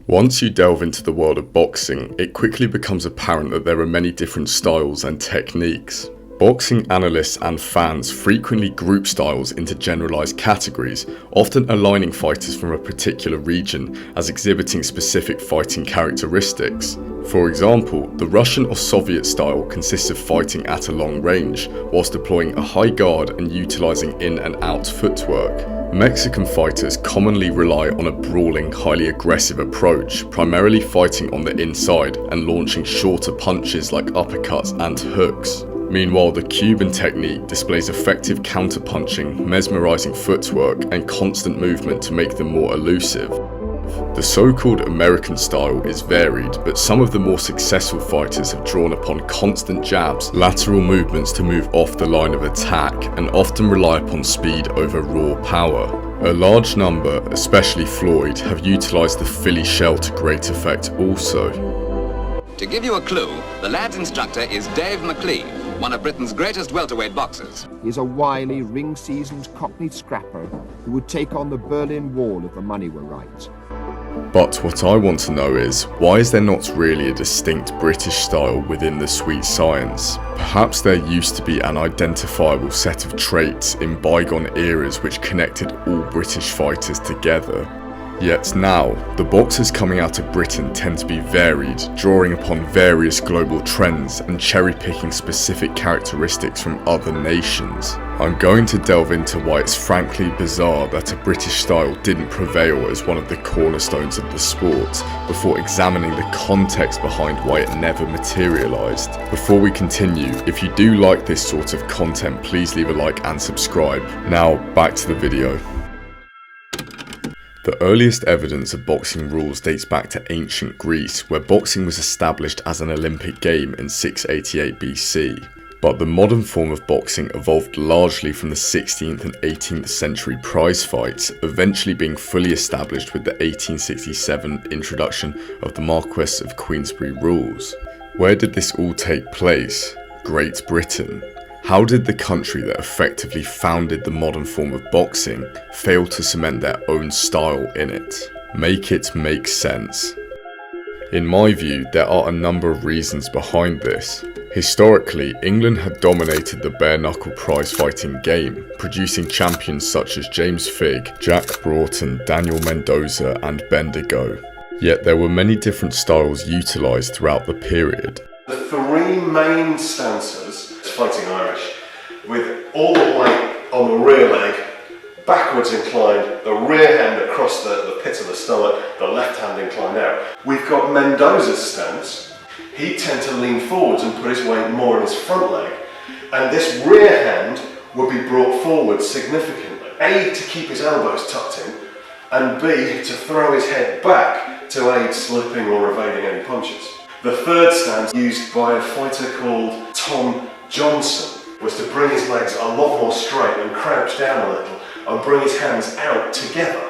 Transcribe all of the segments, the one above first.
Once you delve into the world of boxing, it quickly becomes apparent that there are many different styles and techniques. Boxing analysts and fans frequently group styles into generalized categories, often aligning fighters from a particular region as exhibiting specific fighting characteristics. For example, the Russian or Soviet style consists of fighting at a long range, whilst deploying a high guard and utilizing in and out footwork. Mexican fighters commonly rely on a brawling, highly aggressive approach, primarily fighting on the inside and launching shorter punches like uppercuts and hooks. Meanwhile, the Cuban technique displays effective counterpunching, mesmerizing footwork, and constant movement to make them more elusive. The so-called American style is varied, but some of the more successful fighters have drawn upon constant jabs, lateral movements to move off the line of attack, and often rely upon speed over raw power. A large number, especially Floyd, have utilised the Philly shell to great effect also. To give you a clue, the lad's instructor is Dave McLean, one of Britain's greatest welterweight boxers. He's a wily, ring-seasoned Cockney scrapper who would take on the Berlin Wall if the money were right. But what I want to know is, why is there not really a distinct British style within the sweet science? Perhaps there used to be an identifiable set of traits in bygone eras which connected all British fighters together. Yet now, the boxers coming out of Britain tend to be varied, drawing upon various global trends and cherry-picking specific characteristics from other nations. I'm going to delve into why it's frankly bizarre that a British style didn't prevail as one of the cornerstones of the sport, before examining the context behind why it never materialised. Before we continue, if you do like this sort of content, please leave a like and subscribe. Now, back to the video. The earliest evidence of boxing rules dates back to ancient Greece, where boxing was established as an Olympic game in 688 BC. But the modern form of boxing evolved largely from the 16th and 18th century prize fights, eventually being fully established with the 1867 introduction of the Marquess of Queensberry rules. Where did this all take place? Great Britain. How did the country that effectively founded the modern form of boxing fail to cement their own style in it? Make it make sense. In my view, there are a number of reasons behind this. Historically, England had dominated the bare-knuckle prize-fighting game, producing champions such as James Figg, Jack Broughton, Daniel Mendoza, and Bendigo. Yet there were many different styles utilised throughout the period. The three main stances, fighting Irish, with all the weight on the rear leg, backwards inclined, the rear hand across the pit of the stomach, the left hand inclined out. We've got Mendoza's stance. He tends to lean forwards and put his weight more on his front leg, and this rear hand would be brought forward significantly. A, to keep his elbows tucked in, and B, to throw his head back to aid slipping or evading any punches. The third stance, used by a fighter called Tom Johnson, was to bring his legs a lot more straight and crouch down a little and bring his hands out together.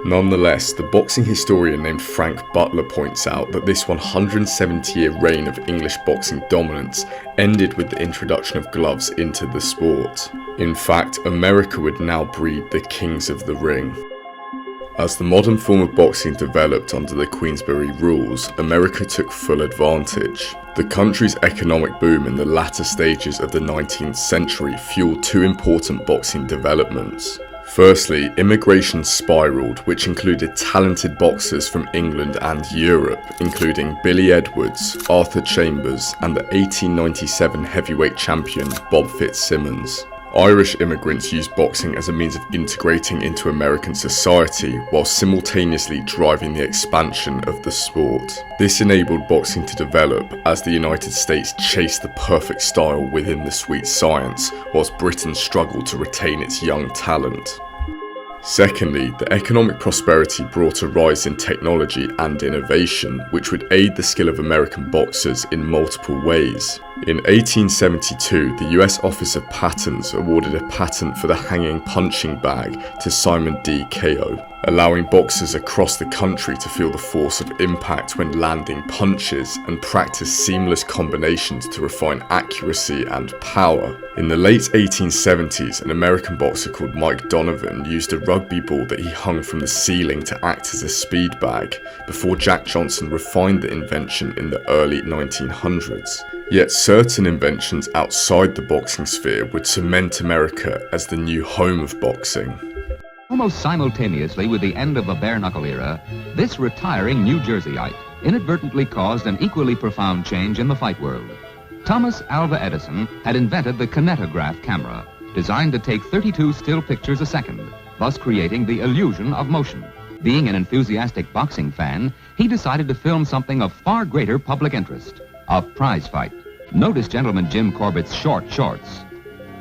Nonetheless, the boxing historian named Frank Butler points out that this 170-year reign of English boxing dominance ended with the introduction of gloves into the sport. In fact, America would now breed the kings of the ring. As the modern form of boxing developed under the Queensberry rules, America took full advantage. The country's economic boom in the latter stages of the 19th century fueled two important boxing developments. Firstly, immigration spiraled, which included talented boxers from England and Europe, including Billy Edwards, Arthur Chambers, and the 1897 heavyweight champion Bob Fitzsimmons. Irish immigrants used boxing as a means of integrating into American society while simultaneously driving the expansion of the sport. This enabled boxing to develop as the United States chased the perfect style within the sweet science, whilst Britain struggled to retain its young talent. Secondly, the economic prosperity brought a rise in technology and innovation, which would aid the skill of American boxers in multiple ways. In 1872, the US Office of Patents awarded a patent for the hanging punching bag to Simon D. Keogh, allowing boxers across the country to feel the force of impact when landing punches and practice seamless combinations to refine accuracy and power. In the late 1870s, an American boxer called Mike Donovan used a rugby ball that he hung from the ceiling to act as a speed bag, before Jack Johnson refined the invention in the early 1900s. Yet certain inventions outside the boxing sphere would cement America as the new home of boxing. Almost simultaneously with the end of the bare-knuckle era, this retiring New Jerseyite inadvertently caused an equally profound change in the fight world. Thomas Alva Edison had invented the kinetograph camera, designed to take 32 still pictures a second, thus creating the illusion of motion. Being an enthusiastic boxing fan, he decided to film something of far greater public interest, a prize fight. Notice Gentleman Jim Corbett's short shorts.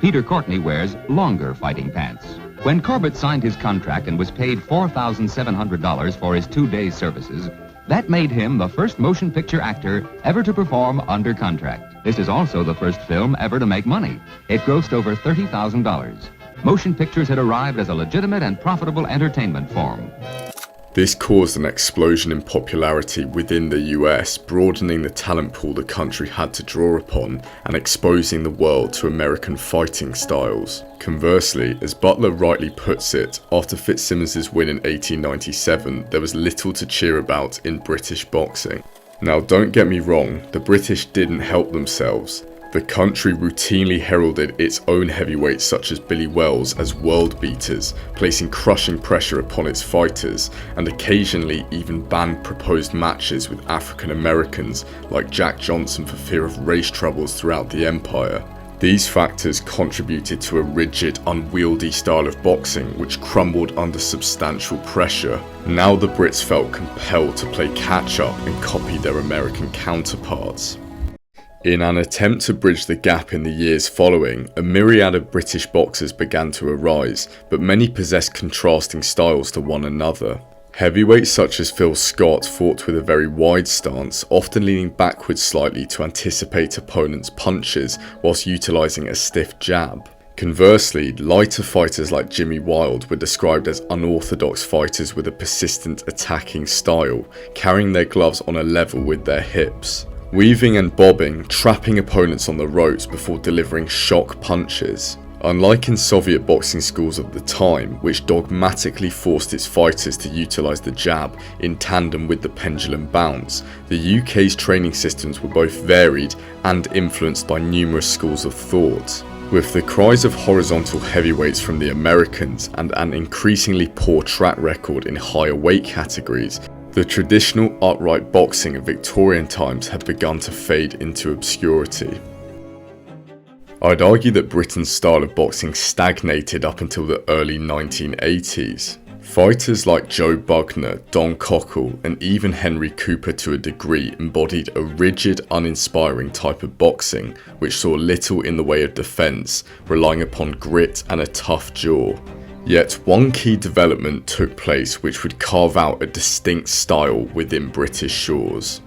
Peter Courtney wears longer fighting pants. When Corbett signed his contract and was paid $4,700 for his 2 days' services, that made him the first motion picture actor ever to perform under contract. This is also the first film ever to make money. It grossed over $30,000. Motion pictures had arrived as a legitimate and profitable entertainment form. This caused an explosion in popularity within the US, broadening the talent pool the country had to draw upon and exposing the world to American fighting styles. Conversely, as Butler rightly puts it, after Fitzsimmons' win in 1897, there was little to cheer about in British boxing. Now, don't get me wrong, the British didn't help themselves. The country routinely heralded its own heavyweights such as Billy Wells as world beaters, placing crushing pressure upon its fighters, and occasionally even banned proposed matches with African Americans like Jack Johnson for fear of race troubles throughout the empire. These factors contributed to a rigid, unwieldy style of boxing which crumbled under substantial pressure. Now the Brits felt compelled to play catch-up and copy their American counterparts. In an attempt to bridge the gap in the years following, a myriad of British boxers began to arise, but many possessed contrasting styles to one another. Heavyweights such as Phil Scott fought with a very wide stance, often leaning backwards slightly to anticipate opponents' punches whilst utilising a stiff jab. Conversely, lighter fighters like Jimmy Wilde were described as unorthodox fighters with a persistent attacking style, carrying their gloves on a level with their hips. Weaving and bobbing, trapping opponents on the ropes before delivering shock punches. Unlike in Soviet boxing schools of the time, which dogmatically forced its fighters to utilise the jab in tandem with the pendulum bounce, the UK's training systems were both varied and influenced by numerous schools of thought. With the cries of horizontal heavyweights from the Americans and an increasingly poor track record in higher weight categories, the traditional upright boxing of Victorian times had begun to fade into obscurity. I'd argue that Britain's style of boxing stagnated up until the early 1980s. Fighters like Joe Bugner, Don Cockle, and even Henry Cooper to a degree embodied a rigid, uninspiring type of boxing which saw little in the way of defence, relying upon grit and a tough jaw. Yet one key development took place which would carve out a distinct style within British shores.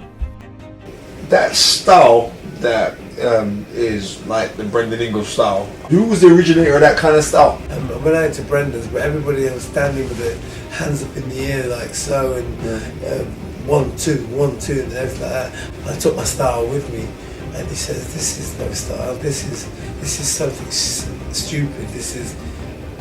That style that is like the Brendan Ingle style. Who was the originator of that kind of style? I went out to Brendan's, but everybody was standing with their hands up in the air like so, and 1, 2, 1, 2, and everything like that. I took my style with me, and he says, "This is no style. This is something stupid.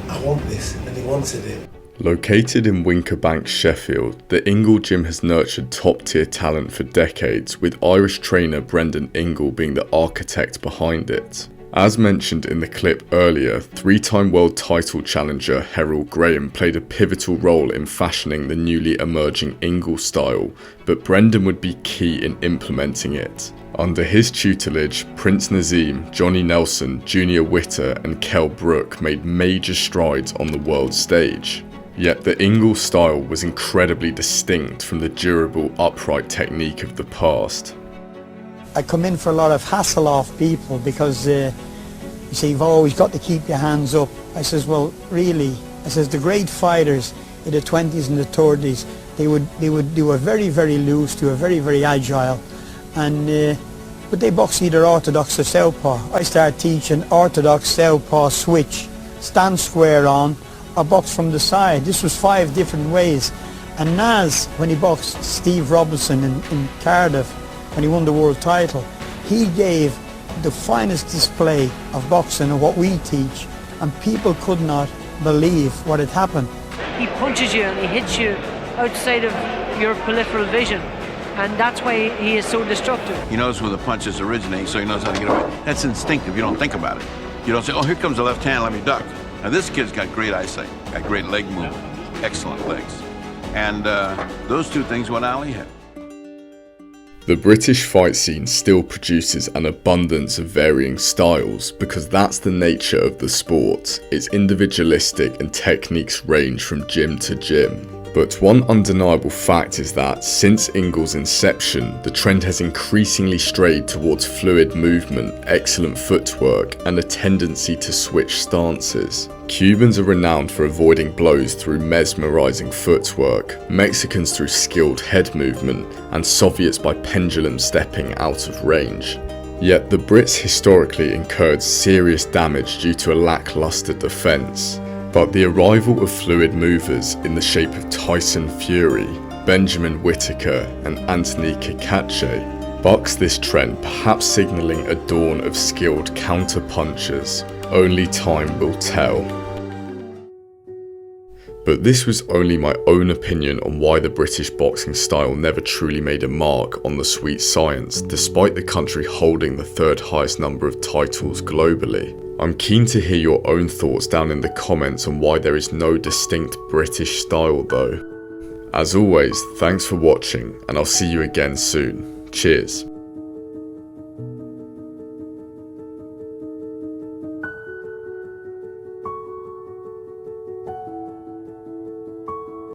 I want this," and he wanted it. Located in Winkerbank, Sheffield, the Ingle Gym has nurtured top-tier talent for decades, with Irish trainer Brendan Ingle being the architect behind it. As mentioned in the clip earlier, 3-time world title challenger Harold Graham played a pivotal role in fashioning the newly emerging Ingle style, but Brendan would be key in implementing it. Under his tutelage, Prince Nazim, Johnny Nelson, Junior Witter and Kell Brook made major strides on the world stage. Yet the Ingle style was incredibly distinct from the durable, upright technique of the past. I come in for a lot of hassle off people because you say you've always got to keep your hands up. I says, well, really, I says the great fighters in the 20s and the 30s, they were very, very loose, they were very, very agile, and but they box either orthodox or southpaw. I started teaching orthodox, southpaw, switch, stand square on, or box from the side. This was 5 different ways. And Naz, when he boxed Steve Robinson in Cardiff, when he won the world title, he gave the finest display of boxing and what we teach, and people could not believe what had happened. He punches you and he hits you outside of your peripheral vision, and that's why he is so destructive. He knows where the punches originate, so he knows how to get away. That's instinctive. You don't think about it. You don't say, oh, here comes the left hand, let me duck. Now this kid's got great eyesight, got great leg movement, excellent legs. And those 2 things went alley hit. The British fight scene still produces an abundance of varying styles because that's the nature of the sport. It's individualistic and techniques range from gym to gym. But one undeniable fact is that since Ingle's inception, the trend has increasingly strayed towards fluid movement, excellent footwork, and a tendency to switch stances. Cubans are renowned for avoiding blows through mesmerizing footwork, Mexicans through skilled head movement, and Soviets by pendulum stepping out of range. Yet the Brits historically incurred serious damage due to a lackluster defence. But the arrival of fluid movers in the shape of Tyson Fury, Benjamin Whittaker, and Anthony Kakache bucks this trend, perhaps signalling a dawn of skilled counter-punchers. Only time will tell. But this was only my own opinion on why the British boxing style never truly made a mark on the sweet science, despite the country holding the 3rd highest number of titles globally. I'm keen to hear your own thoughts down in the comments on why there is no distinct British style though. As always, thanks for watching, and I'll see you again soon. Cheers.